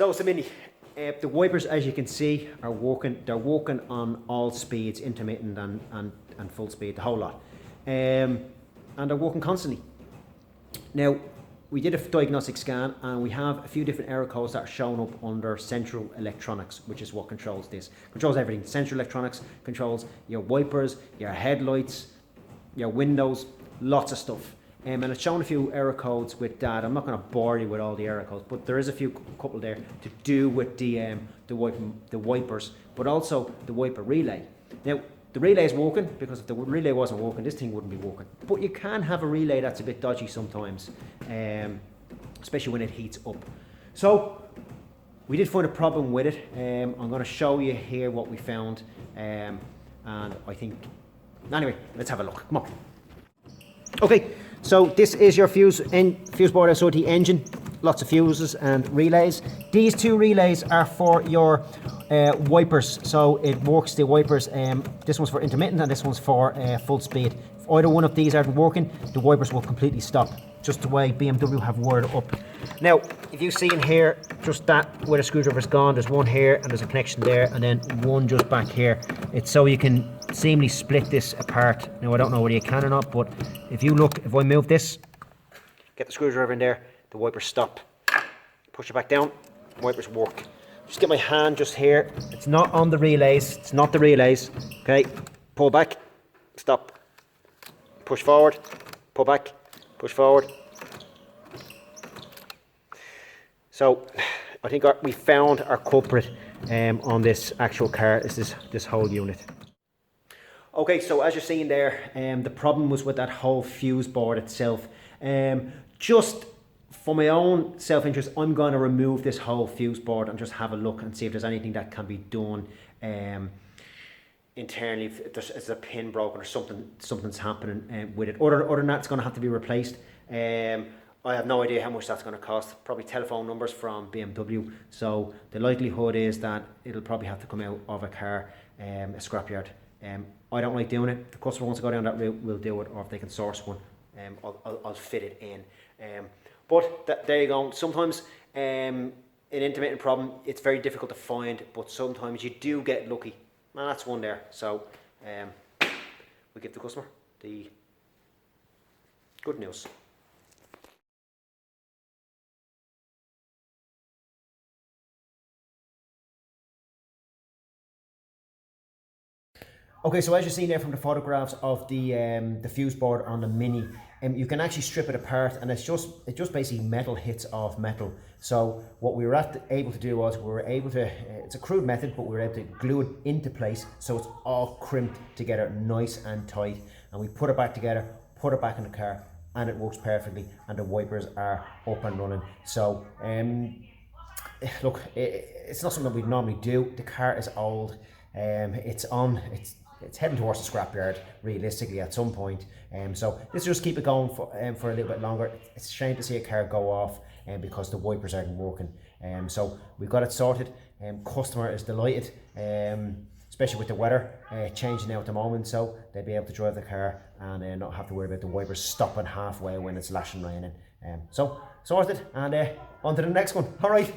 So Mini, the wipers, as you can see, are working. They're working on all speeds, intermittent and full speed, the whole lot, and they're working constantly. Now, we did a diagnostic scan and we have a few different error codes that are shown up under central electronics, which is what controls this. Controls everything. Central electronics controls your wipers, your headlights, your windows, lots of stuff. And it's shown a few error codes with that. I'm not going to bore you with all the error codes, but there is a couple there to do with the wipers, but also the wiper relay. Now, the relay is working, because if the relay wasn't working, this thing wouldn't be working. But you can have a relay that's a bit dodgy sometimes, especially when it heats up. So we did find a problem with it. I'm going to show you here what we found, and I think, anyway, let's have a look. Come on. Okay, so this is your fuse board SOT engine. Lots of fuses and relays. These two relays are for your wipers, so it works the wipers. This one's for intermittent and this one's for full speed. If either one of these aren't working, the wipers will completely stop, just the way BMW have wired up. Now, if you see in here, just that where the screwdriver's gone, there's one here and there's a connection there, and then one just back here. It's so you can seamlessly split this apart. Now, I don't know whether you can or not, but if you look, if I move this, get the screwdriver in there, the wipers stop. Push it back down, wipers work. Just get my hand just here. It's not on the relays. It's not the relays. Okay, pull back, stop. Push forward, pull back, push forward. So I think we found our culprit on this actual car is this whole unit. Okay, so as you're seeing there, the problem was with that whole fuse board itself. Just for my own self-interest, I'm going to remove this whole fuse board and just have a look and see if there's anything that can be done internally. If there's a pin broken or something's happening with it. Other than that, it's going to have to be replaced. I have no idea how much that's going to cost. Probably telephone numbers from BMW. So the likelihood is that it'll probably have to come out of a car, a scrapyard. I don't like doing it. If the customer wants to go down that route, we'll do it, or if they can source one, I'll fit it in. But there you go. Sometimes an intermittent problem, it's very difficult to find, but sometimes you do get lucky. And that's one there. So we give the customer the good news. Okay, so as you've seen there from the photographs of the fuse board on the Mini, you can actually strip it apart, and it's just basically metal hits off metal. So what we were able to do was it's a crude method, but we were able to glue it into place so it's all crimped together nice and tight. And we put it back together, put it back in the car, and it works perfectly, and the wipers are up and running. So look, it's not something we'd normally do. The car is old. It's heading towards the scrapyard realistically at some point. So let's just keep it going for a little bit longer. It's a shame to see a car go off because the wipers aren't working. So we've got it sorted. Customer is delighted, especially with the weather changing now at the moment. So they'll be able to drive the car and not have to worry about the wipers stopping halfway when it's lashing raining. So sorted, and on to the next one. All right.